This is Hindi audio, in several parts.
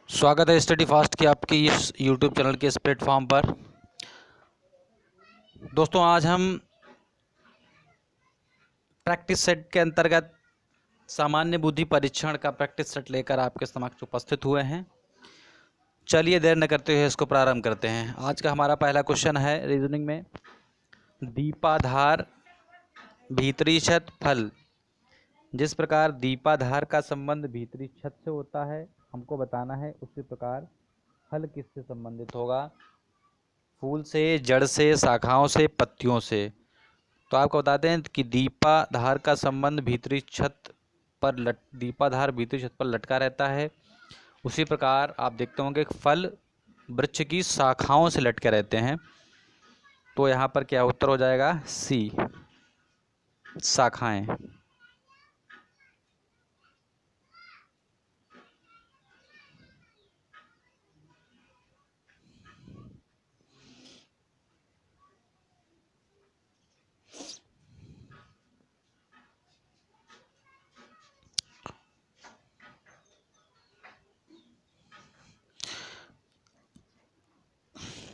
स्वागत है स्टडी फास्ट की आपके इस यूट्यूब चैनल के इस प्लेटफॉर्म पर। दोस्तों, आज हम प्रैक्टिस सेट के अंतर्गत सामान्य बुद्धि परीक्षण का प्रैक्टिस सेट लेकर आपके समक्ष उपस्थित हुए हैं। चलिए देर न करते हुए इसको प्रारंभ करते हैं। आज का हमारा पहला क्वेश्चन है रीजनिंग में, दीपाधार भीतरी छत फल। जिस प्रकार दीपाधार का संबंध भीतरी छत से होता है हमको बताना है, उसी प्रकार फल किससे संबंधित होगा? फूल से, जड़ से, शाखाओं से, पत्तियों से। तो आपको बताते हैं कि दीपाधार का संबंध भीतरी छत पर दीपाधार भीतरी छत पर लटका रहता है। उसी प्रकार आप देखते होंगे कि फल वृक्ष की शाखाओं से लटके रहते हैं। तो यहाँ पर क्या उत्तर हो जाएगा? सी, शाखाएं।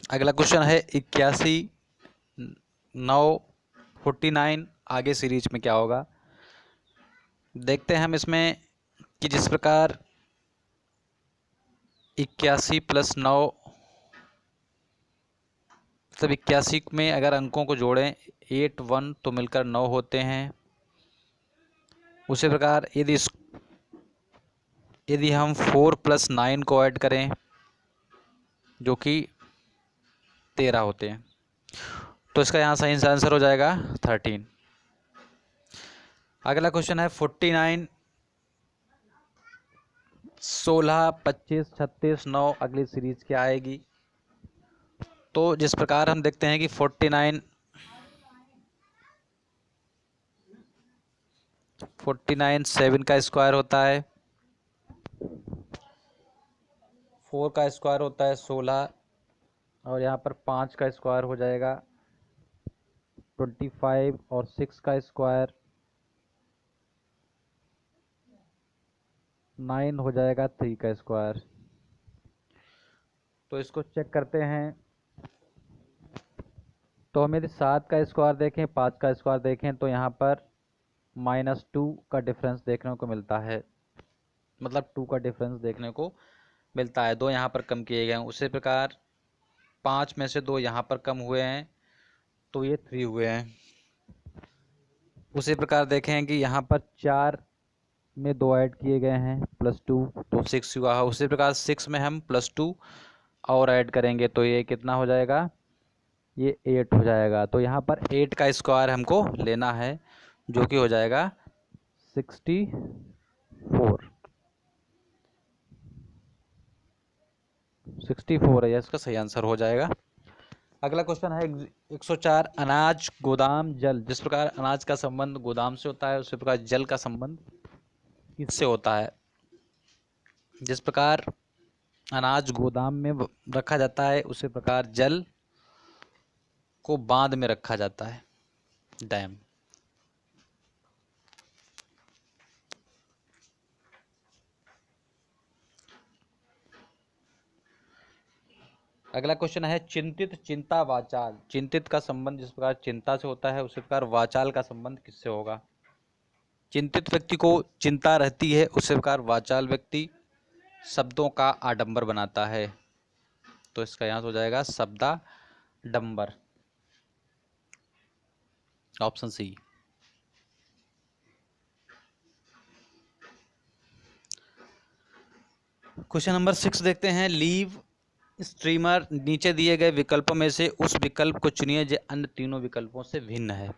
अगला क्वेश्चन है 81, 9, 49। आगे सीरीज में क्या होगा देखते हैं हम इसमें कि जिस प्रकार 81 + 9, मतलब 81 में अगर अंकों को जोड़ें 8 1 तो मिलकर 9 होते हैं। उसी प्रकार यदि हम 4 + 9 को ऐड करें जो कि 13 होते हैं, तो इसका यहाँ सही आंसर हो जाएगा 13। अगला क्वेश्चन है 49, 16, 25, 36, 9। अगली सीरीज क्या आएगी? तो जिस प्रकार हम देखते हैं कि 49 7 का स्क्वायर होता है, 4 का स्क्वायर होता है 16, और यहाँ पर 5 का स्क्वायर हो जाएगा 25, और 6 का स्क्वायर 9 हो जाएगा 3 का स्क्वायर। तो इसको चेक करते हैं। तो हम यदि 7 का स्क्वायर देखें, 5 का स्क्वायर देखें, तो यहाँ पर -2 का डिफरेंस देखने को मिलता है, मतलब 2 का डिफरेंस देखने को मिलता है। 2 यहाँ पर कम किए गए हैं। उसी प्रकार 5 में से 2 यहाँ पर कम हुए हैं, तो ये 3 हुए हैं। उसी प्रकार देखें कि यहाँ पर 4 में 2 ऐड किए गए हैं +2, तो 6 हुआ है। उसी प्रकार 6 में हम +2 और ऐड करेंगे तो ये कितना हो जाएगा? ये 8 हो जाएगा। तो यहाँ पर 8 का स्क्वायर हमको लेना है, जो कि हो जाएगा 64। 64 है, इसका सही आंसर हो जाएगा। अगला क्वेश्चन है 104, अनाज गोदाम जल। जिस प्रकार अनाज का संबंध गोदाम से होता है, उसी प्रकार जल का संबंध किससे होता है? जिस प्रकार अनाज गोदाम में रखा जाता है, उसी प्रकार जल को बांध में रखा जाता है, डैम। अगला क्वेश्चन है चिंतित, चिंता, वाचाल। चिंतित का संबंध जिस प्रकार चिंता से होता है, उसी प्रकार वाचाल का संबंध किससे होगा? चिंतित व्यक्ति को चिंता रहती है, उसी प्रकार वाचाल व्यक्ति शब्दों का आडंबर बनाता है। तो इसका यहाँ हो जाएगा शब्दाडंबर, ऑप्शन सी। क्वेश्चन नंबर 6 देखते हैं, लीव स्ट्रीमर। नीचे दिए गए विकल्पों में से उस विकल्प को चुनिए जो अन्य तीनों विकल्पों से भिन्न है।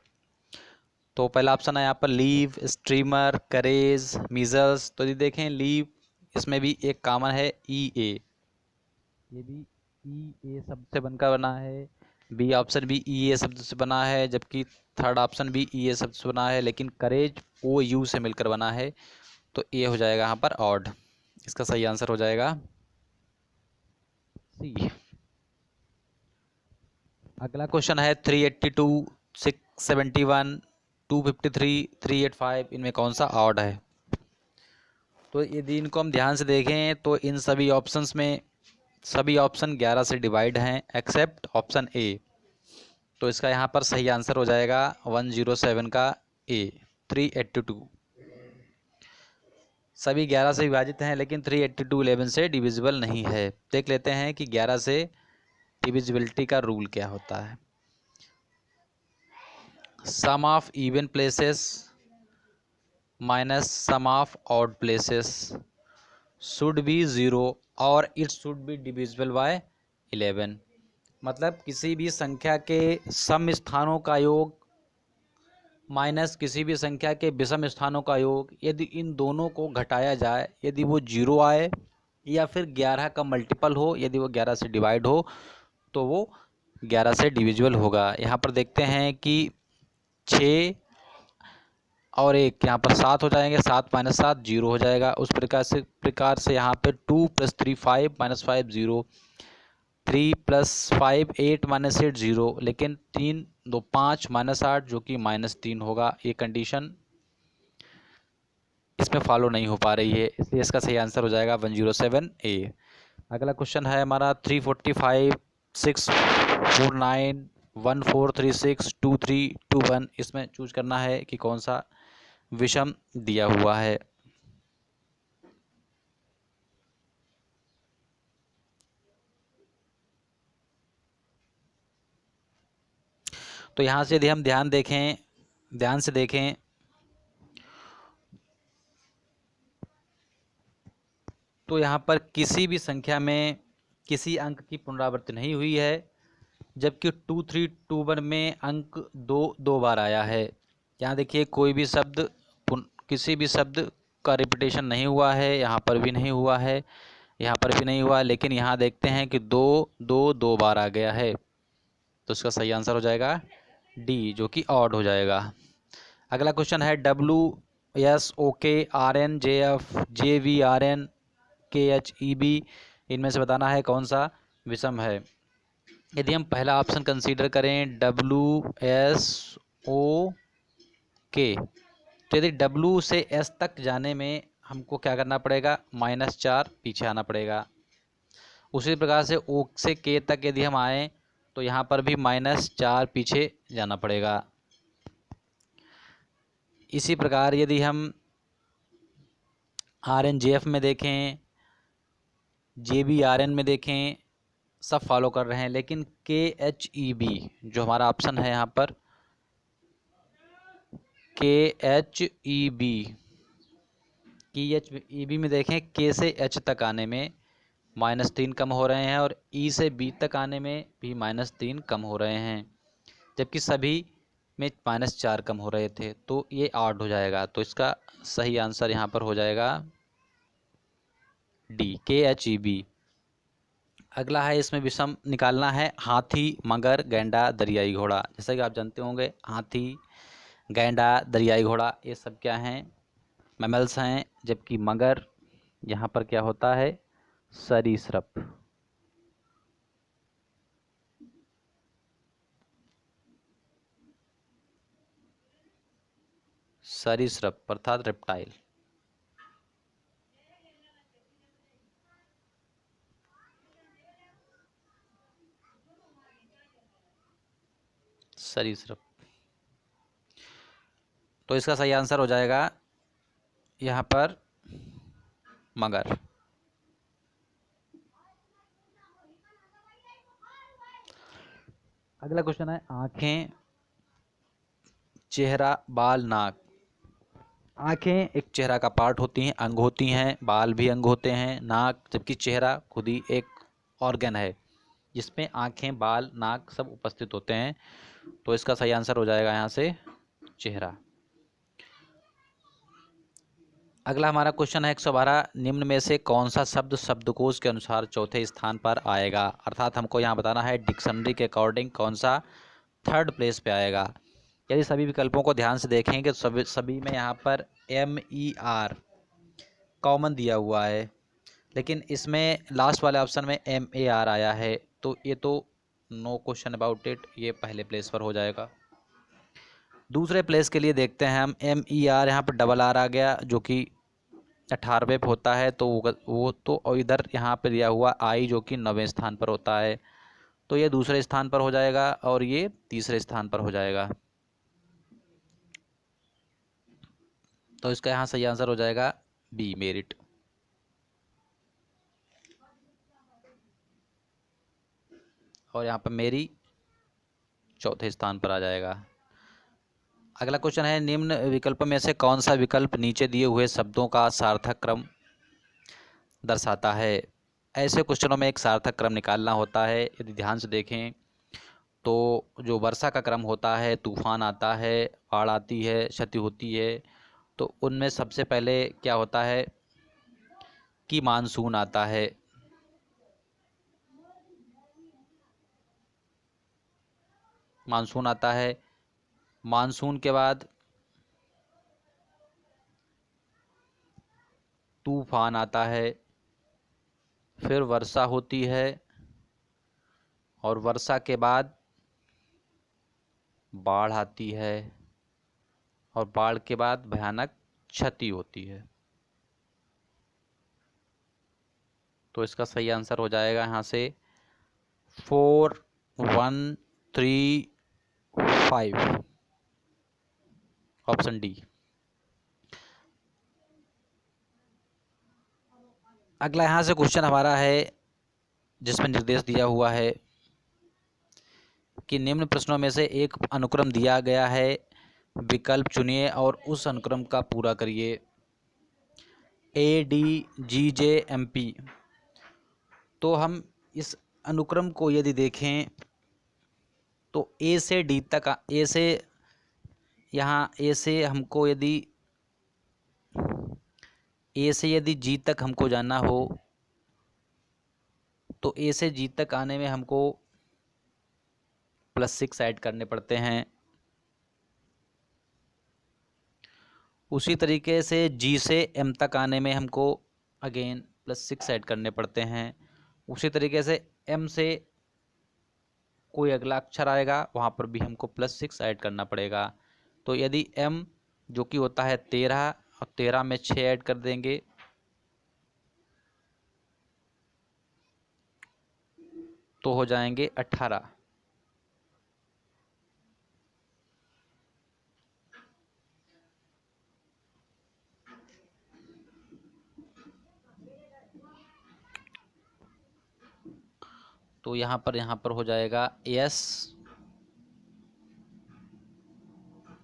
तो पहला ऑप्शन है यहाँ पर लीव, स्ट्रीमर, करेज, मीजल्स। तो यदि देखें लीव, इसमें भी एक कॉमन है ई ए, ये भी ई ए शब्द से बनकर बना है। बी ऑप्शन भी ई ए शब्द से बना है, जबकि थर्ड ऑप्शन भी ई ए शब्द से बना है, लेकिन करेज ओ यू से मिलकर बना है। तो ए हो जाएगा यहाँ पर ऑड। इसका सही आंसर हो जाएगा सी। अगला क्वेश्चन है 382, 671, 253, 385। इनमें कौन सा ऑड है? तो यदि इनको हम ध्यान से देखें तो इन सभी ऑप्शंस में सभी ऑप्शन 11 से डिवाइड हैं एक्सेप्ट ऑप्शन ए। तो इसका यहाँ पर सही आंसर हो जाएगा 107 का ए 382। सभी 11 से विभाजित हैं लेकिन 382 11 से डिविजिबल नहीं है। देख लेते हैं कि 11 से डिविजिबिलिटी का रूल क्या होता है। Sum of even places minus sum of odd places should be 0 और it should be divisible by 11। मतलब किसी भी संख्या के सम स्थानों का योग माइनस किसी भी संख्या के विषम स्थानों का योग, यदि इन दोनों को घटाया जाए, यदि वो 0 आए या फिर 11 का मल्टीपल हो, यदि वो 11 से डिवाइड हो तो वो 11 से डिविजिबल होगा। यहाँ पर देखते हैं कि 6 और 1 यहाँ पर 7 हो जाएंगे, 7 माइनस 7 0 हो जाएगा। उस प्रकार से यहाँ पे 2 + 3 5 माइनस 5 0, 3 + 5 8 माइनस 8 0, लेकिन 3 2 5 माइनस 8 जो कि -3 होगा। ये कंडीशन इसमें फॉलो नहीं हो पा रही है, इसलिए इसका सही आंसर हो जाएगा 107 ए। अगला क्वेश्चन है हमारा 345 649 1436 2321। इसमें चूज करना है कि कौन सा विषम दिया हुआ है। तो यहाँ से यदि हम ध्यान से देखें तो यहाँ पर किसी भी संख्या में किसी अंक की पुनरावृत्ति नहीं हुई है, जबकि 2321 में अंक 2 2 बार आया है। यहाँ देखिए कोई भी शब्द किसी भी शब्द का रिपीटेशन नहीं हुआ है, यहाँ पर भी नहीं हुआ है, यहाँ पर भी नहीं हुआ, लेकिन यहाँ देखते हैं कि 2 2 2 बार आ गया है। तो इसका सही आंसर हो जाएगा डी, जो कि ऑड हो जाएगा। अगला क्वेश्चन है WSOKRNJFJVRNKHEB, इनमें से बताना है कौन सा विषम है। यदि हम पहला ऑप्शन कंसीडर करें WSOK, तो यदि W से S तक जाने में हमको क्या करना पड़ेगा, -4 पीछे आना पड़ेगा। उसी प्रकार से O से K तक यदि हम आए तो यहाँ पर भी -4 पीछे जाना पड़ेगा। इसी प्रकार यदि हम RNJF में देखें, JBRN में देखें, सब फॉलो कर रहे हैं, लेकिन KHEB जो हमारा ऑप्शन है यहाँ पर KHEB में देखें K से H तक आने में -3 कम हो रहे हैं और E से B तक आने में भी -3 कम हो रहे हैं, जबकि सभी में -4 कम हो रहे थे। तो ये ऑड हो जाएगा। तो इसका सही आंसर यहाँ पर हो जाएगा डी KHEB। अगला है, इसमें विषम निकालना है हाथी, मगर, गैंडा, दरियाई घोड़ा। जैसा कि आप जानते होंगे हाथी, गैंडा, दरियाई घोड़ा ये सब क्या हैं, मैमल्स हैं, जबकि मगर यहाँ पर क्या होता है, सरीसृप। सरीसृप अर्थात रेप्टाइल। सरीसृप। तो इसका सही आंसर हो जाएगा यहाँ पर मगर। अगला क्वेश्चन है आंखें, चेहरा, बाल, नाक। आंखें एक चेहरा का पार्ट होती हैं, अंग होती हैं, बाल भी अंग होते हैं, नाक, जबकि चेहरा खुद ही एक ऑर्गन है जिसमें आंखें, बाल, नाक सब उपस्थित होते हैं। तो इसका सही आंसर हो जाएगा यहाँ से चेहरा। अगला हमारा क्वेश्चन है 112, निम्न में से कौन सा शब्द शब्दकोश के अनुसार चौथे स्थान पर आएगा। अर्थात हमको यहाँ बताना है डिक्शनरी के अकॉर्डिंग कौन सा थर्ड प्लेस पे आएगा। यदि सभी विकल्पों को ध्यान से देखेंगे तो सभी में यहाँ पर MER कॉमन दिया हुआ है, लेकिन इसमें लास्ट वाले ऑप्शन में MAR आया है। तो ये तो नो क्वेश्चन अबाउट इट, ये पहले प्लेस पर हो जाएगा। दूसरे प्लेस के लिए देखते हैं हम, MER यहाँ पर डबल R आ गया जो कि 18वें पे होता है तो वो तो, और इधर यहाँ पे दिया हुआ आई जो कि 9वें स्थान पर होता है, तो ये दूसरे स्थान पर हो जाएगा और ये तीसरे स्थान पर हो जाएगा। तो इसका यहाँ सही आंसर हो जाएगा बी, मेरिट। और यहाँ पर मेरी चौथे स्थान पर आ जाएगा। अगला क्वेश्चन है, निम्न विकल्प में से कौन सा विकल्प नीचे दिए हुए शब्दों का सार्थक क्रम दर्शाता है। ऐसे क्वेश्चनों में एक सार्थक क्रम निकालना होता है। यदि ध्यान से देखें तो जो वर्षा का क्रम होता है, तूफान आता है, बाढ़ आती है, क्षति होती है, तो उनमें सबसे पहले क्या होता है कि मानसून आता है। मानसून आता है, मानसून के बाद तूफान आता है, फिर वर्षा होती है, और वर्षा के बाद बाढ़ आती है, और बाढ़ के बाद भयानक क्षति होती है। तो इसका सही आंसर हो जाएगा यहाँ से 4, 1, 3, 5, ऑप्शन डी। अगला यहाँ से क्वेश्चन हमारा है जिसमें निर्देश दिया हुआ है कि निम्न प्रश्नों में से एक अनुक्रम दिया गया है, विकल्प चुनिए और उस अनुक्रम का पूरा करिए। ADGJMP। तो हम इस अनुक्रम को यदि देखें तो ए से डी तक, ए से यहाँ ए से हमको यदि ए से यदि जी तक हमको जाना हो तो ए से जी तक आने में हमको +6 ऐड करने पड़ते हैं। उसी तरीके से जी से एम तक आने में हमको अगेन +6 ऐड करने पड़ते हैं। उसी तरीके से एम से कोई अगला अक्षर आएगा वहाँ पर भी हमको +6 ऐड करना पड़ेगा। तो यदि एम जो कि होता है 13 और 13 में 6 ऐड कर देंगे तो हो जाएंगे 18। तो यहाँ पर हो जाएगा यस।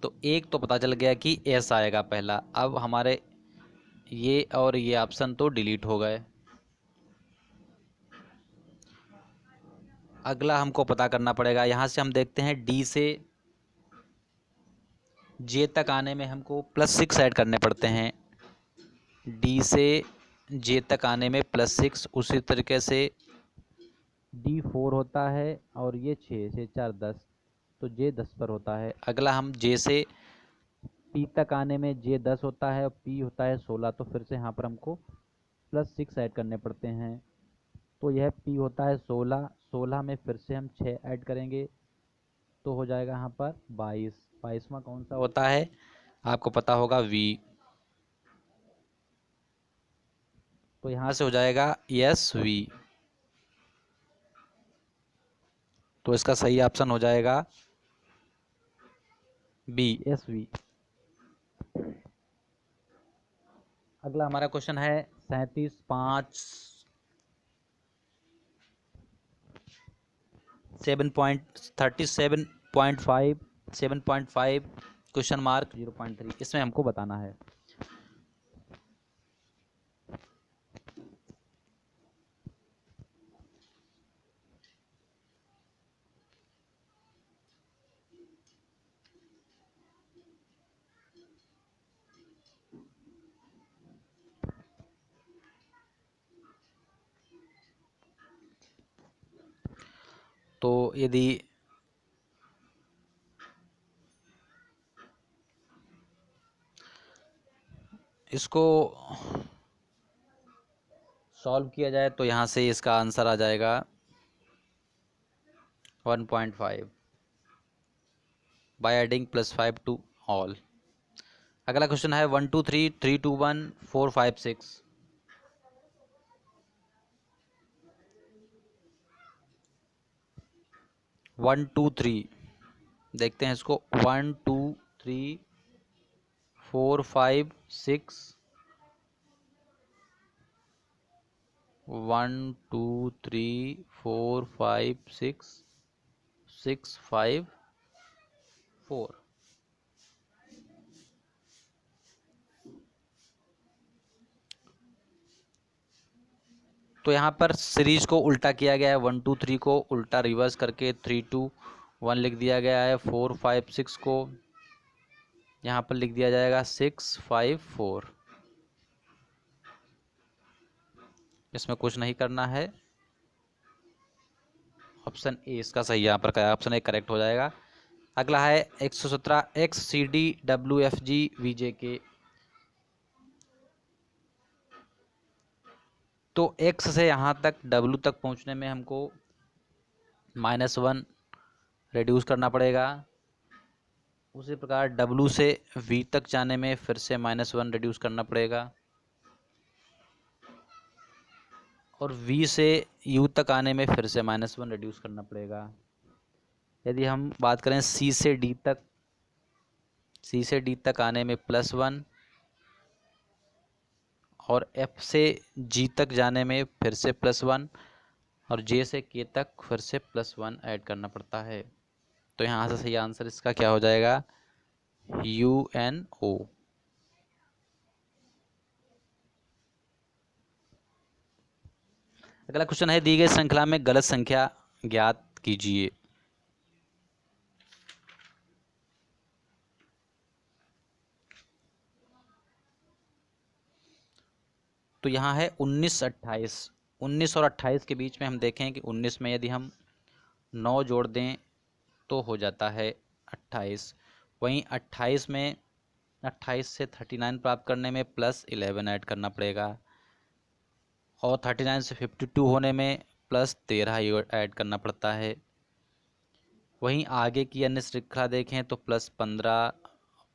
तो एक तो पता चल गया कि एस आएगा पहला। अब हमारे ये और ये ऑप्शन तो डिलीट हो गए। अगला हमको पता करना पड़ेगा। यहाँ से हम देखते हैं डी से जे तक आने में हमको +6 ऐड करने पड़ते हैं। डी से जे तक आने में +6। उसी तरीके से D4 होता है और ये 6 से 4 10, तो जे 10 पर होता है। अगला हम जे से पी तक आने में जे 10 होता है और पी होता है 16, तो फिर से यहाँ पर हमको +6 ऐड करने पड़ते हैं। तो यह पी होता है 16, 16 में फिर से हम 6 ऐड करेंगे तो हो जाएगा यहाँ पर 22। 22वां कौन सा होता है आपको पता होगा, वी। तो यहाँ से हो जाएगा यस वी। तो इसका सही ऑप्शन हो जाएगा बी, एस वी। अगला हमारा क्वेश्चन है 37.5 7.37.5 7.5 क्वेश्चन मार्क 0.3। इसमें हमको बताना है। तो यदि इसको सॉल्व किया जाए तो यहाँ से इसका आंसर आ जाएगा 1.5 बाय एडिंग +5 टू ऑल। अगला क्वेश्चन है 1 2 3 3 2 1 4 5 6। 1 2 3 देखते हैं इसको। 1 2 3 4 5 6। 1 2 3 4 5 6 6 5 4। तो यहाँ पर सीरीज को उल्टा किया गया है। 1 2 3 को उल्टा रिवर्स करके 3 2 1 लिख दिया गया है। 4 5 6 को यहाँ पर लिख दिया जाएगा 6 5 4। इसमें कुछ नहीं करना है। ऑप्शन ए इसका सही यहाँ पर ऑप्शन ए करेक्ट हो जाएगा। अगला है 117 X C D W F G V J K. तो एक्स से यहाँ तक डब्ल्यू तक पहुँचने में हमको -1 रिड्यूस करना पड़ेगा। उसी प्रकार डब्ल्यू से वी तक जाने में फिर से -1 रिड्यूस करना पड़ेगा। और v से u तक आने में फिर से -1 रिड्यूस करना पड़ेगा। यदि हम बात करें c से d तक आने में +1 और f से g तक जाने में फिर से +1 और j से k तक फिर से +1 ऐड करना पड़ता है। तो यहाँ से सही आंसर इसका क्या हो जाएगा? UNO। अगला क्वेश्चन है दी गई श्रृंखला में गलत संख्या ज्ञात कीजिए। तो यहाँ है 19 28। 19 और 28 के बीच में हम देखें कि 19 में यदि हम 9 जोड़ दें तो हो जाता है 28। वहीं 28 में 28 से 39 प्राप्त करने में +11 ऐड करना पड़ेगा और 39 से 52 होने में +13 ऐड करना पड़ता है। वहीं आगे की अन्य श्रृंखला देखें तो +15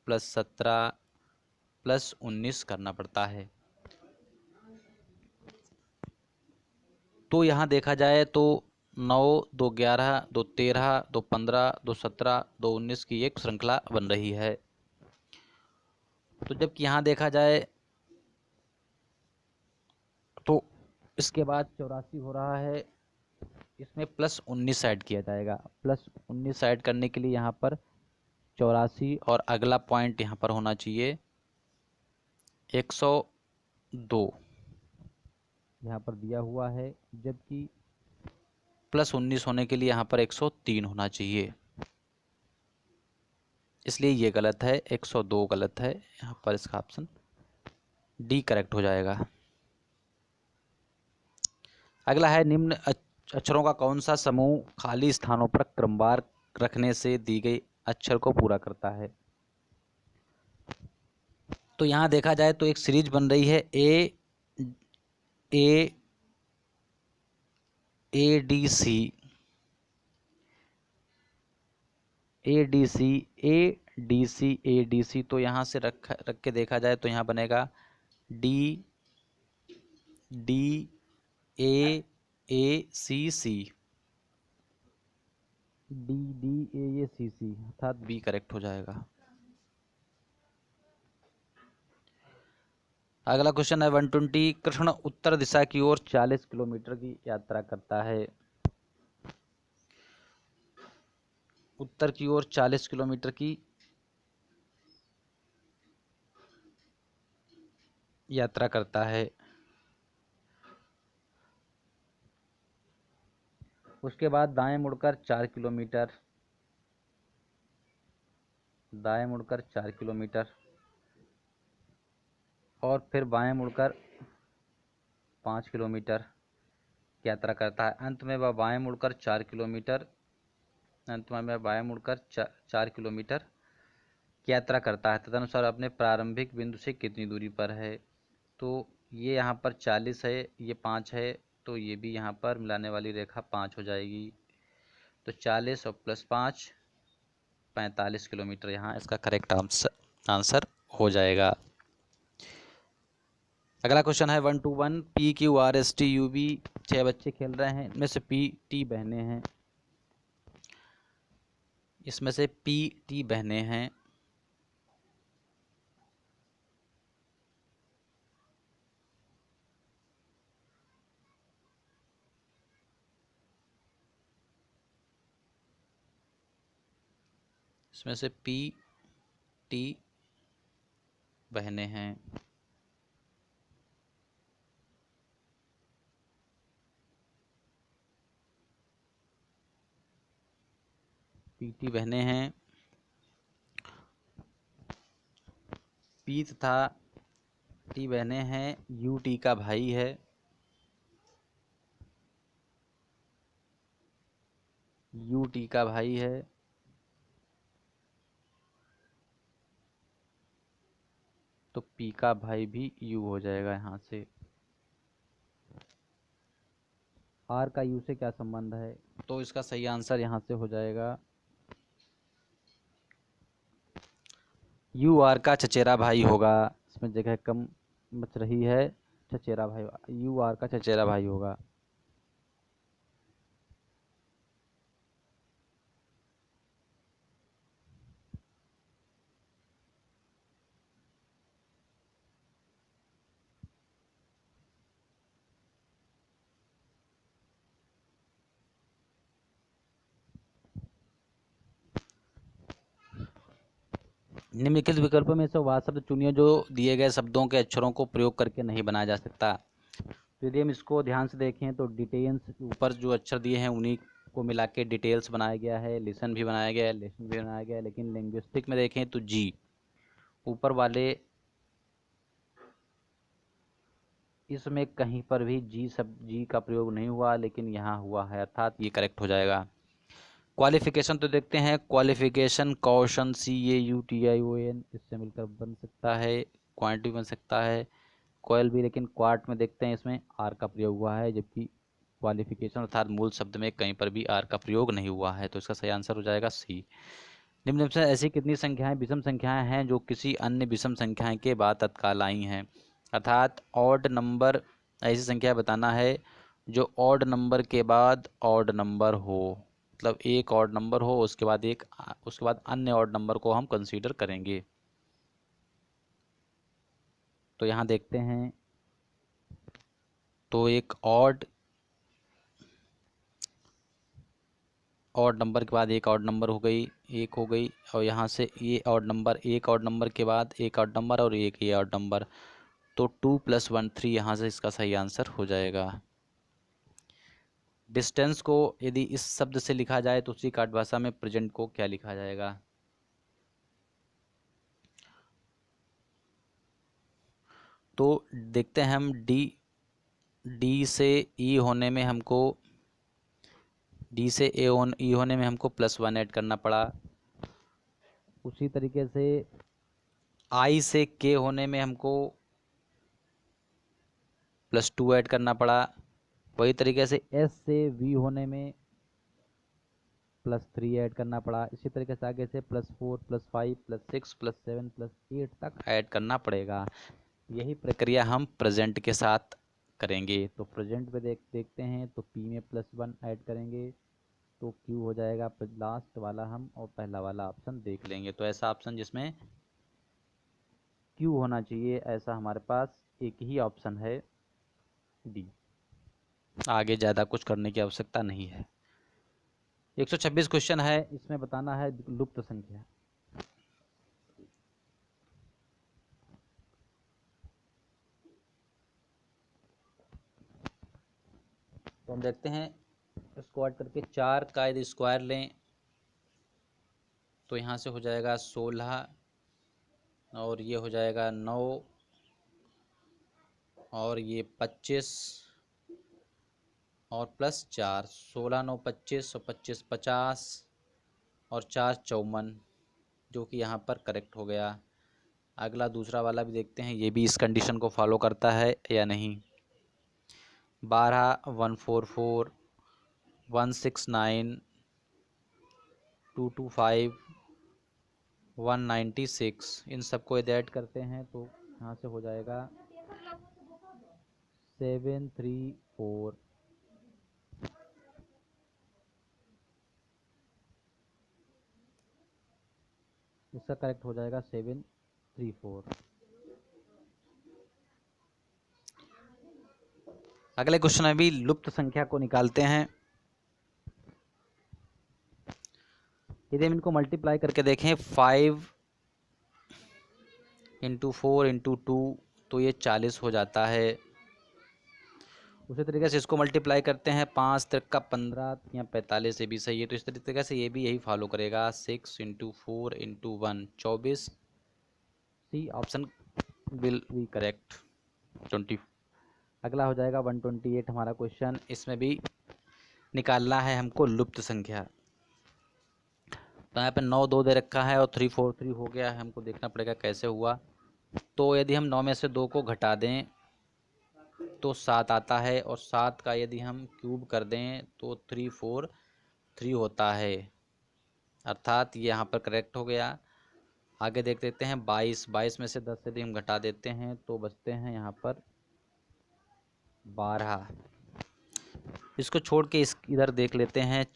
+17 +19 करना पड़ता है। तो यहाँ देखा जाए तो 9 2 11 2 13 2 15 2 17 2 19 की एक श्रृंखला बन रही है। तो जबकि यहाँ देखा जाए तो इसके बाद 84 हो रहा है, इसमें +19 ऐड किया जाएगा। +19 ऐड करने के लिए यहाँ पर 84 और अगला पॉइंट यहाँ पर होना चाहिए 102 यहाँ पर दिया हुआ है, जबकि +19 होने के लिए यहाँ पर 103 होना चाहिए, इसलिए ये गलत है। 102 गलत है, यहाँ पर इसका ऑप्शन डी करेक्ट हो जाएगा। अगला है निम्न अक्षरों का कौन सा समूह खाली स्थानों पर क्रमवार रखने से दी गई अक्षर को पूरा करता है। तो यहाँ देखा जाए तो एक सीरीज बन रही है ADC ADC। तो यहाँ से रख के देखा जाए तो यहाँ बनेगा DDAACC अर्थात बी करेक्ट हो जाएगा। अगला क्वेश्चन है 120 कृष्ण उत्तर दिशा की ओर 40 किलोमीटर की यात्रा करता है। उत्तर की ओर 40 किलोमीटर की यात्रा करता है। उसके बाद दाएं मुड़कर 4 किलोमीटर, दाएं मुड़कर 4 किलोमीटर और फिर बाएं मुड़कर 5 किलोमीटर की यात्रा करता है। अंत में वह बाएं मुड़कर 4 किलोमीटर, अंत में वह बाएं मुड़कर 4 किलोमीटर की यात्रा करता है। तदनुसार अपने प्रारंभिक बिंदु से कितनी दूरी पर है। तो ये यहाँ पर 40 है, ये 5 है, तो ये भी यहाँ पर मिलाने वाली रेखा 5 हो जाएगी। तो 40 और +5 45 किलोमीटर यहाँ इसका करेक्ट आंसर हो जाएगा। अगला क्वेश्चन है 1 to 1 PQRSTUV। 6 बच्चे खेल रहे हैं, इनमें से PT बहनें हैं, इसमें से PT बहनें हैं। इसमें से PT बहनें हैं। PT बहनें हैं। P तथा T बहनें हैं। UT का भाई है। UT का भाई है। तो P का भाई भी U हो जाएगा यहाँ से। R का U से क्या संबंध है? तो इसका सही आंसर यहाँ से हो जाएगा UR का चचेरा भाई होगा। इसमें जगह कम बच रही है, चचेरा भाई UR का चचेरा भाई होगा। निम्नलिखित विकल्पों में से वह शब्द चुनिए जो दिए गए शब्दों के अक्षरों को प्रयोग करके नहीं बनाया जा सकता। तो यदि हम इसको ध्यान से देखें तो डिटेल्स ऊपर जो अक्षर दिए हैं उन्हीं को मिला के डिटेल्स बनाया गया है, लिसन भी बनाया गया है, लेसन भी बनाया गया है। लेकिन लिंग्विस्टिक में देखें तो जी ऊपर वाले इसमें कहीं पर भी जी का प्रयोग नहीं हुआ, लेकिन यहाँ हुआ है, अर्थात ये करेक्ट हो जाएगा। क्वालिफिकेशन तो देखते हैं। क्वालिफिकेशन कौशन CAUTION इससे मिलकर बन सकता है, क्वांटिटी बन सकता है, कोयल भी, लेकिन क्वार्ट में देखते हैं इसमें आर का प्रयोग हुआ है, जबकि क्वालिफिकेशन अर्थात मूल शब्द में कहीं पर भी आर का प्रयोग नहीं हुआ है। तो इसका सही आंसर हो जाएगा सी। निम्न में से ऐसी कितनी संख्याएं विषम संख्याएं हैं जो किसी अन्य विषम संख्याएं के बाद तत्काल आई हैं? अर्थात ऑड नंबर, ऐसी संख्या बताना है जो ऑड नंबर के बाद ऑड नंबर हो, मतलब एक ऑड नंबर हो उसके बाद अन्य ऑड नंबर को हम कंसीडर करेंगे। तो यहाँ देखते हैं, तो एक ऑड नंबर के बाद एक ऑड नंबर हो गई, एक हो गई, और यहाँ से ये ऑड नंबर, एक ऑड नंबर के बाद एक ऑड नंबर और एक ये ऑड नंबर, तो 2 + 1 3 यहाँ से इसका सही आंसर हो जाएगा। डिस्टेंस को यदि इस शब्द से लिखा जाए तो उसी काट भाषा में प्रेजेंट को क्या लिखा जाएगा? तो देखते हैं हम, डी से ई होने में हमको ई होने में हमको +1 ऐड करना पड़ा। उसी तरीके से आई से के होने में हमको +2 ऐड करना पड़ा। वही तरीके से एस से वी होने में +3 ऐड करना पड़ा। इसी तरीके से आगे से +4 +5 +6 +7 +8 तक ऐड करना पड़ेगा। यही प्रक्रिया हम प्रेजेंट के साथ करेंगे। तो प्रेजेंट पे देखते हैं तो पी में +1 ऐड करेंगे तो क्यू हो जाएगा। लास्ट वाला हम और पहला वाला ऑप्शन देख लेंगे। तो ऐसा ऑप्शन जिसमें क्यू होना चाहिए, ऐसा हमारे पास एक ही ऑप्शन है, डी। आगे ज़्यादा कुछ करने की आवश्यकता नहीं है। 126 क्वेश्चन है, इसमें बताना है लुप्त संख्या। तो हम देखते हैं, स्क्वायर करके 4 का यदि स्क्वायर लें तो यहाँ से हो जाएगा 16, और ये हो जाएगा 9, और ये 25, और +4, 16 9 25 और 25 50, और 4 54, जो कि यहाँ पर करेक्ट हो गया। अगला दूसरा वाला भी देखते हैं, ये भी इस कंडीशन को फॉलो करता है या नहीं। 12 144 169 225 196, इन सबको यदि ऐड करते हैं तो यहाँ से हो जाएगा 734। इसका करेक्ट हो जाएगा 734। अगले क्वेश्चन में भी लुप्त संख्या को निकालते हैं। यदि हम इनको मल्टीप्लाई करके देखें 5 × 4 × 2 तो ये 40 हो जाता है। उसी तरीके से इसको मल्टीप्लाई करते हैं 5 × 3 = 15 या 45 से भी सही है। तो इस तरीके से ये भी यही फॉलो करेगा। 6 × 4 × 1 24। C option will be correct 20। अगला हो जाएगा 128 हमारा क्वेश्चन। इसमें भी निकालना है हमको लुप्त संख्या। तो यहाँ पे 9 2 दे रखा है और 3 4 3 हो गया है। हमको देखना पड़ेगा कैसे हुआ। तो यदि हम 9 में से 2 को घटा दें तो 7 आता है, और 7 का यदि हम क्यूब कर दें तो 3 4 3 होता है, अर्थात ये यहाँ पर करेक्ट हो गया। आगे देख लेते हैं 22 में से 10 यदि हम घटा देते हैं तो बचते हैं यहाँ पर 12। इसको छोड़ के इधर देख लेते हैं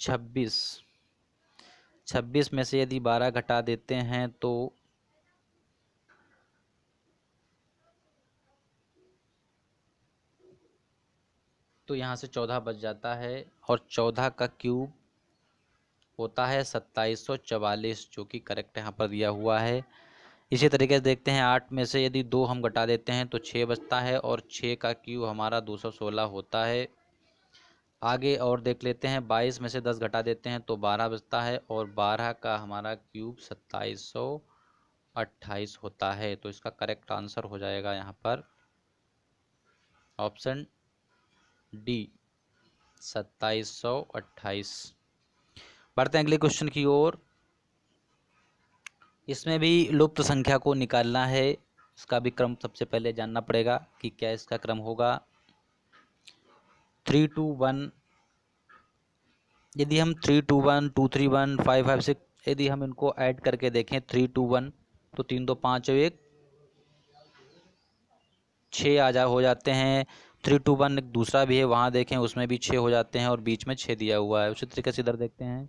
26 में से यदि 12 घटा देते हैं तो यहाँ से 14 बच जाता है, और 14 का क्यूब होता है 2744, जो कि करेक्ट यहाँ पर दिया हुआ है। इसी तरीके से देखते हैं 8 में से यदि 2 हम घटा देते हैं तो 6 बचता है, और 6 का क्यूब हमारा 216 होता है। आगे और देख लेते हैं 22 में से 10 घटा देते हैं तो 12 बचता है, और 12 का हमारा क्यूब 2728 होता है। तो इसका करेक्ट आंसर हो जाएगा यहाँ पर ऑप्शन डी 2728। बढ़ते हैं अगले क्वेश्चन की ओर। इसमें भी लुप्त संख्या को निकालना है। इसका भी क्रम सबसे पहले जानना पड़ेगा कि क्या इसका क्रम होगा। 3 2 1, यदि हम 3 2 1 2 3 1 5 5 6 यदि हम इनको ऐड करके देखें 3 2 1 तो 3 2 5 और 1 6 हो जाते हैं। 3 2 1 एक दूसरा भी है, वहाँ देखें उसमें भी 6 हो जाते हैं, और बीच में 6 दिया हुआ है। उसी तरीके से इधर देखते हैं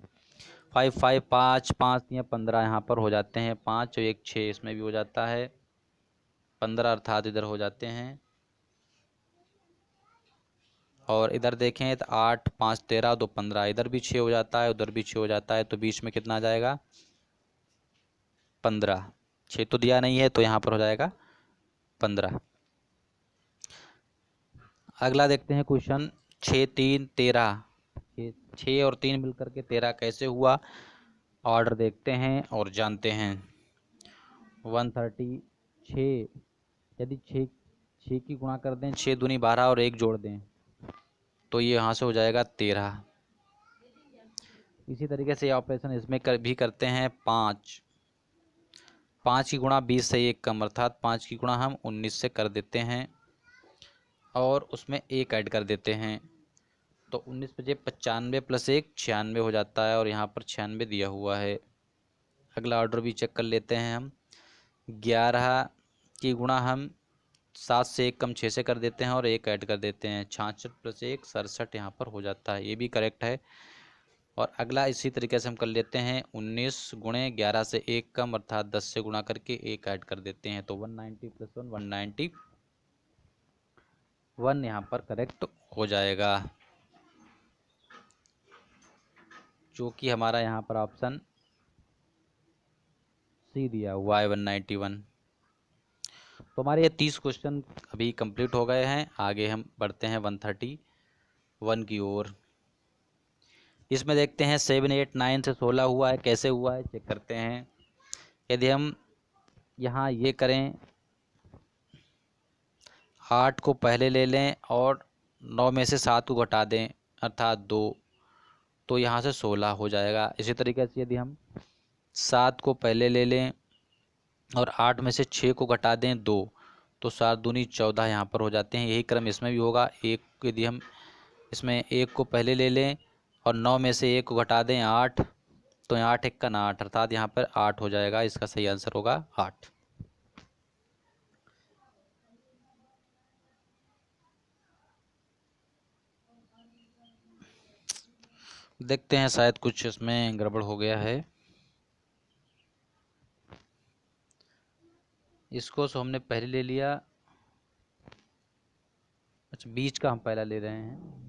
5 5 5 5 या 15 यहाँ पर हो जाते हैं। 5 और 1 6 इसमें भी हो जाता है 15, अर्थात इधर हो जाते हैं। और इधर देखें तो 8 5 13 2 15, इधर भी 6 हो जाता है, उधर भी 6 हो जाता है। तो बीच में कितना आ जाएगा 15। 6 तो दिया नहीं है तो यहाँ पर हो जाएगा 15। अगला देखते हैं क्वेश्चन 6 3 13। 6 और 3 मिलकर के 13 कैसे हुआ, ऑर्डर देखते हैं और जानते हैं। 136, यदि 6 की गुणा कर दें 6 दूनी 12 और 1 जोड़ दें तो ये यहाँ से हो जाएगा 13। इसी तरीके से ऑपरेशन इसमें भी करते हैं। 5 की गुणा 20 से 1 कम, अर्थात 5 की गुणा हम 19 से कर देते हैं और उसमें 1 ऐड कर देते हैं। तो 19 बजे 95 + 1 96 हो जाता है, और यहाँ पर 96 दिया हुआ है। अगला ऑर्डर भी चेक कर लेते हैं हम। 11 की गुणा हम 7 से 1 कम 6 से कर देते हैं और 1 ऐड कर देते हैं। 66 + 1 67 यहाँ पर हो जाता है, ये भी करेक्ट है। और अगला इसी तरीके से हम कर लेते हैं। 19 × 11 से 1 कम, अर्थात 10 से गुणा करके 1 ऐड कर देते हैं। तो 190 + 1 191 यहाँ पर करेक्ट हो जाएगा, जो कि हमारा यहाँ पर ऑप्शन सी दिया हुआ है 191। तो हमारे ये 30 क्वेश्चन अभी कंप्लीट हो गए हैं। आगे हम बढ़ते हैं 131 की ओर। इसमें देखते हैं 7 8 9 से 16 हुआ है, कैसे हुआ है चेक करते हैं। यदि हम यहाँ ये करें 8 को पहले ले लें और 9 में से 7 को घटा दें, अर्थात 2, तो यहाँ से 16 हो जाएगा। इसी तरीके से यदि हम 7 को पहले ले लें और 8 में से 6 को घटा दें 2, तो 7 दूनी 14 यहाँ पर हो जाते हैं। यही क्रम इसमें भी होगा। यदि हम इसमें 1 को पहले ले लें और 9 में से 1 को घटा दें 8, तो यहाँ 8 1 8, अर्थात यहाँ पर 8 हो जाएगा। इसका सही आंसर होगा 8। देखते हैं, शायद कुछ इसमें गड़बड़ हो गया है। इसको सो हमने पहले ले लिया। अच्छा, बीच का हम पहला ले रहे हैं।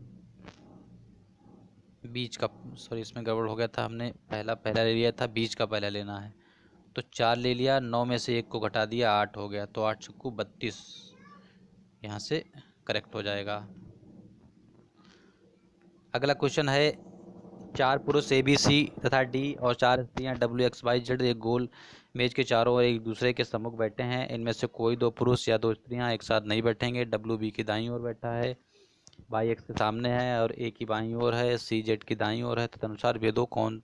बीच का, सॉरी, इसमें गड़बड़ हो गया था। हमने पहला ले लिया था, बीच का पहला लेना है। तो 4 ले लिया, 9 में से 1 को घटा दिया, 8 हो गया। तो 8 चुक्कू 32 यहाँ से करेक्ट हो जाएगा। अगला क्वेश्चन है, 4 पुरुष ABC तथा D और 4 स्त्रियां WXYZ एक गोल मेज के चारों ओर एक दूसरे के सम्मुख बैठे हैं। इनमें से कोई 2 पुरुष या 2 स्त्रियां एक साथ नहीं बैठेंगे। WB की दाईं ओर बैठा है, YX के सामने है और A की बाईं ओर है, CZ की दाईं ओर है। तदनुसार वे 2 कौन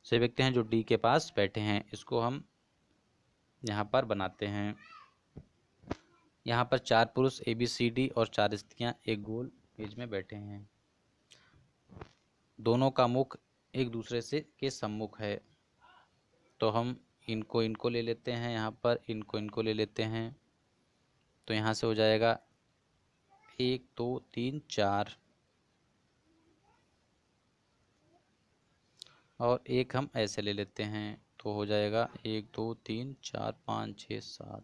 से व्यक्ति हैं जो D के पास बैठे हैं। इसको हम यहाँ पर बनाते हैं। यहाँ पर 4 पुरुष ABCD और 4 स्त्रियां एक गोल मेज में बैठे हैं। दोनों का मुख एक दूसरे से के सम्मुख है। तो हम इनको ले लेते हैं, यहाँ पर इनको ले लेते हैं। तो यहाँ से हो जाएगा 1 2 3 4, और एक हम ऐसे ले लेते हैं। तो हो जाएगा 1 2 3 4 5 6 7,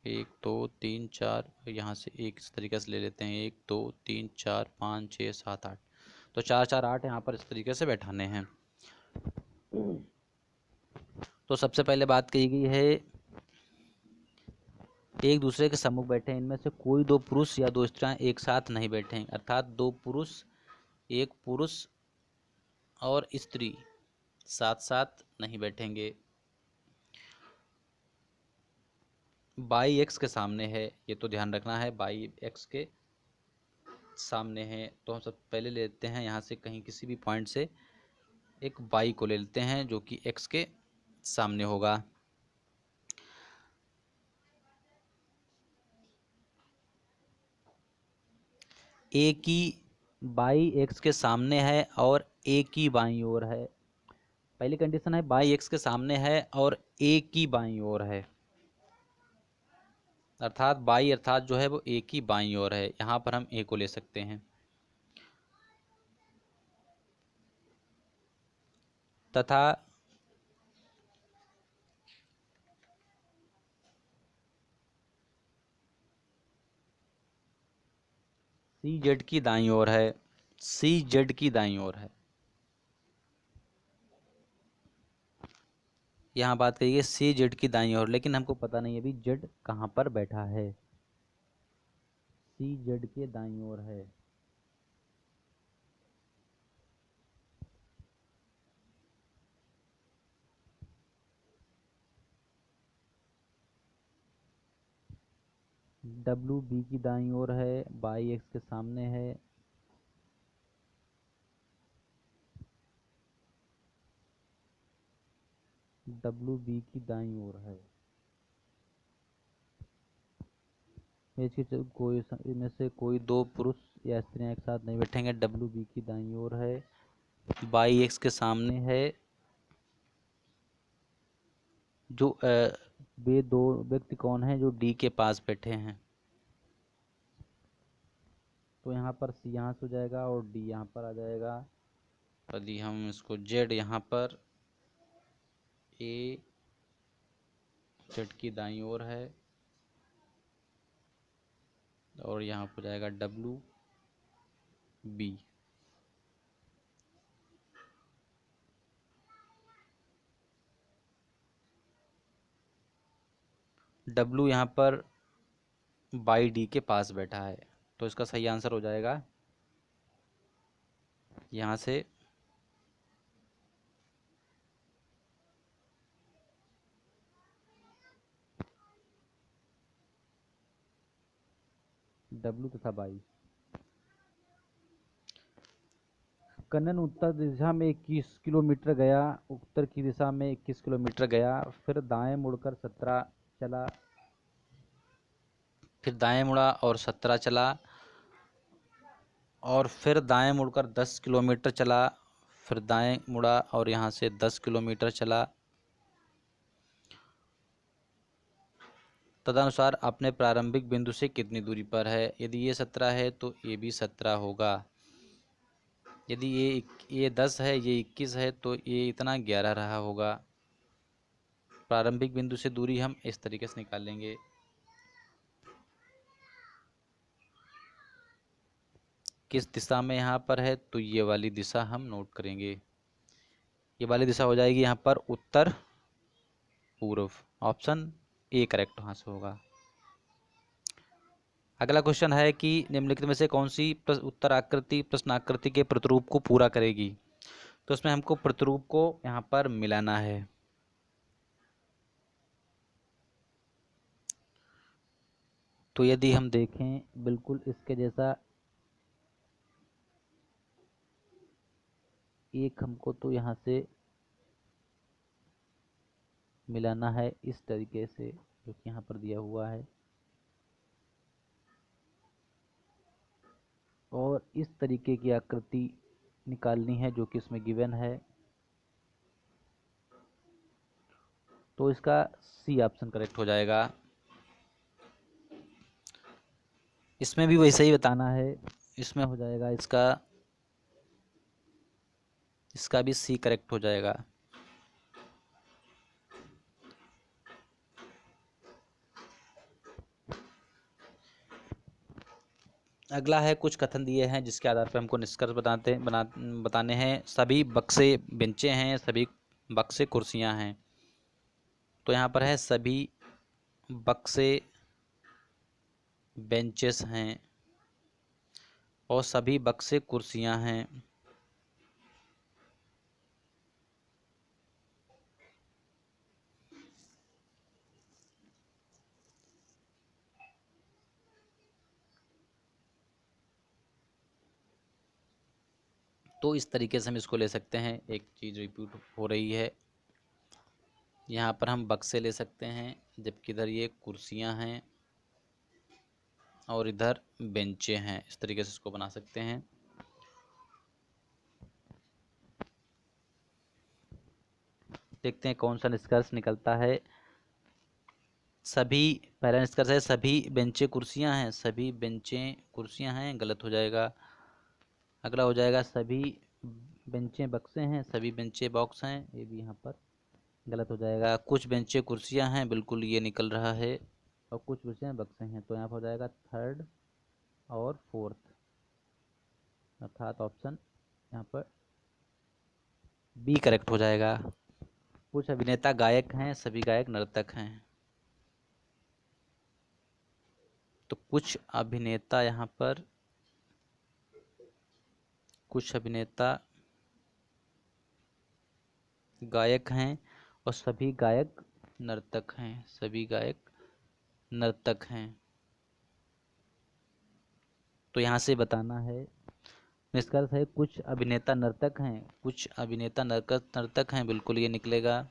1 2 3 4, यहाँ से एक इस तरीके से ले लेते हैं, 1 2 3 4 5 6 7 8। तो 4 4 8 यहाँ पर इस तरीके से बैठाने हैं। तो सबसे पहले बात कही गई है, एक दूसरे के सम्मुख बैठे हैं। इनमें से कोई 2 पुरुष या 2 स्त्रियां एक साथ नहीं बैठेंगे, अर्थात 2 पुरुष, एक पुरुष और स्त्री साथ साथ नहीं बैठेंगे। बाई एक्स के सामने है, ये तो ध्यान रखना है, बाई एक्स के सामने है। तो हम सब पहले ले लेते हैं, यहाँ से कहीं किसी भी पॉइंट से एक बाई को ले लेते हैं जो कि एक्स के सामने होगा। ए की बाई एक्स के सामने है और ए की बाईं ओर है। पहली कंडीशन है बाई एक्स के सामने है और ए की बाईं ओर है, अर्थात बाई अर्थात जो है वो ए की बाईं ओर है। यहाँ पर हम ए को ले सकते हैं। तथा सी जेड की दाईं ओर है, सी जेड की दाईं ओर है। यहाँ बात करिए सी जेड की दाईं ओर, लेकिन हमको पता नहीं अभी जेड कहाँ पर बैठा है। सी जेड के दाईं ओर है। डब्ल्यू बी की दाईं ओर है, बाई एक्स के सामने है। डब्ल्यू बी की दाईं ओर है। कोई इनमें से कोई 2 पुरुष या स्त्रियां एक साथ नहीं बैठेंगे। डब्ल्यू बी की दाईं ओर है, बाई एक्स के सामने है। जो वे 2 व्यक्ति कौन हैं जो डी के पास बैठे हैं। तो यहाँ पर सी यहाँ से हो जाएगा और डी यहाँ पर आ जाएगा। यदि हम इसको जेड यहाँ पर, ए जेड की दाईं ओर है और यहाँ पर जाएगा डब्ल्यू बी। डब्ल्यू यहाँ पर बाई डी के पास बैठा है। तो इसका सही आंसर हो जाएगा यहाँ से डब्ल्यू तथा बाई। कनन उत्तर दिशा में 21 किलोमीटर गया, उत्तर की दिशा में 21 किलोमीटर गया, फिर दाएं मुड़कर 17 चला, फिर दाएं मुड़ा और 17 चला और फिर दाएं मुड़कर 10 किलोमीटर चला, फिर दाएं मुड़ा और यहाँ से 10 किलोमीटर चला। तदनुसार अपने प्रारंभिक बिंदु से कितनी दूरी पर है। यदि ये 17 है तो ये भी 17 होगा। यदि ये 10 है, ये 21 है, तो ये इतना 11 रहा होगा। प्रारंभिक बिंदु से दूरी हम इस तरीके से निकाल लेंगे। किस दिशा में यहाँ पर है, तो ये वाली दिशा हम नोट करेंगे। ये वाली दिशा हो जाएगी यहाँ पर उत्तर पूर्व। ऑप्शन ए करेक्ट वहाँ से होगा। अगला क्वेश्चन है कि निम्नलिखित में से कौन सी उत्तराकृति प्रश्नाकृति के प्रतिरूप को पूरा करेगी। तो इसमें हमको प्रतिरूप को यहाँ पर मिलाना है। तो यदि हम देखें बिल्कुल इसके जैसा एक हमको तो यहाँ से मिलाना है इस तरीके से, जो कि यहाँ पर दिया हुआ है, और इस तरीके की आकृति निकालनी है जो कि इसमें गिवन है। तो इसका सी ऑप्शन करेक्ट हो जाएगा। इसमें भी वैसे ही बताना है। इसमें हो जाएगा इसका भी सी करेक्ट हो जाएगा। अगला है कुछ कथन दिए हैं जिसके आधार पर हमको निष्कर्ष बताने हैं। सभी बक्से बेंचें हैं, सभी बक्से कुर्सियां हैं। तो यहाँ पर है सभी बक्से बेंचेस हैं और सभी बक्से कुर्सियां हैं। तो इस तरीके से हम इसको ले सकते हैं। एक चीज़ रिपीट हो रही है, यहाँ पर हम बक्से ले सकते हैं, जबकि इधर ये कुर्सियां हैं और इधर बेंचें हैं। इस तरीके से इसको बना सकते हैं। देखते हैं कौन सा निष्कर्ष निकलता है। सभी, पहला निष्कर्ष है सभी बेंचें कुर्सियां हैं। सभी बेंचें कुर्सियां हैं, गलत हो जाएगा। अगला हो जाएगा सभी बेंचें बक्से हैं। सभी बेंचें बॉक्स हैं, ये भी यहाँ पर गलत हो जाएगा। कुछ बेंचें कुर्सियां हैं, बिल्कुल ये निकल रहा है। और कुछ कुर्सियां बक्से हैं, तो यहाँ पर हो जाएगा थर्ड और फोर्थ, अर्थात ऑप्शन यहाँ पर बी करेक्ट हो जाएगा। कुछ अभिनेता गायक हैं, सभी गायक नर्तक हैं। तो कुछ अभिनेता यहाँ पर, कुछ अभिनेता गायक हैं और सभी गायक नर्तक हैं। सभी गायक नर्तक हैं। तो यहाँ से बताना है, निष्कर्ष है कुछ अभिनेता नर्तक हैं। कुछ अभिनेता नर्तक हैं, बिल्कुल ये निकलेगा।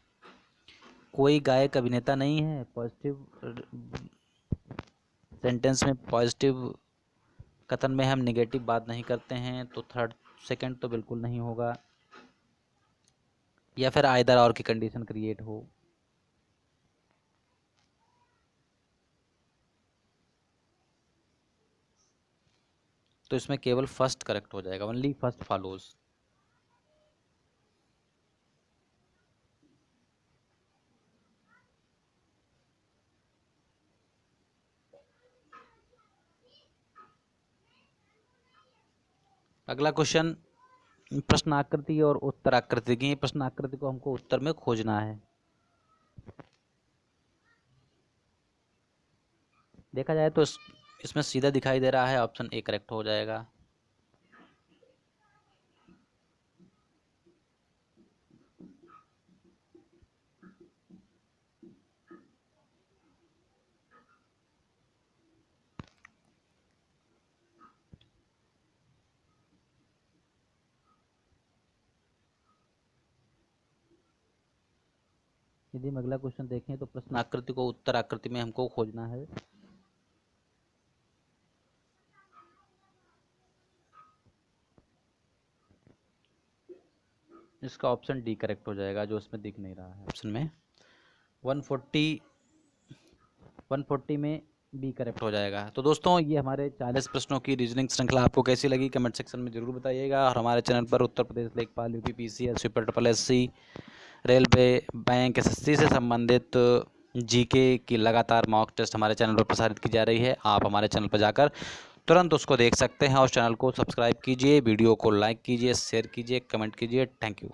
कोई गायक अभिनेता नहीं है, पॉजिटिव सेंटेंस में पॉजिटिव कथन में हम नेगेटिव बात नहीं करते हैं, तो थर्ड सेकंड तो बिल्कुल नहीं होगा। या फिर आइदर और की कंडीशन क्रिएट हो। तो इसमें केवल फर्स्ट करेक्ट हो जाएगा, ओनली फर्स्ट फॉलोज। अगला क्वेश्चन प्रश्नाकृति और उत्तराकृति की। प्रश्नाकृति को हमको उत्तर में खोजना है। देखा जाए तो इसमें सीधा दिखाई दे रहा है, ऑप्शन ए करेक्ट हो जाएगा। यदि हम अगला क्वेश्चन देखें तो प्रश्नाकृति को उत्तराकृति में हमको खोजना है। इसका ऑप्शन डी करेक्ट हो जाएगा, जो इसमें दिख नहीं रहा है ऑप्शन में। 140 में बी करेक्ट हो जाएगा। तो दोस्तों, ये हमारे 40 प्रश्नों की रीजनिंग श्रृंखला आपको कैसी लगी कमेंट सेक्शन में ज़रूर बताइएगा। और हमारे चैनल पर उत्तर प्रदेश लेखपाल, UPPCS, super triple SC, railway, bank, SSC से संबंधित जीके की लगातार मॉक टेस्ट हमारे चैनल पर प्रसारित की जा रही है। आप हमारे चैनल पर जाकर तुरंत उसको देख सकते हैं और चैनल को सब्सक्राइब कीजिए, वीडियो को लाइक कीजिए, शेयर कीजिए, कमेंट कीजिए। Thank you.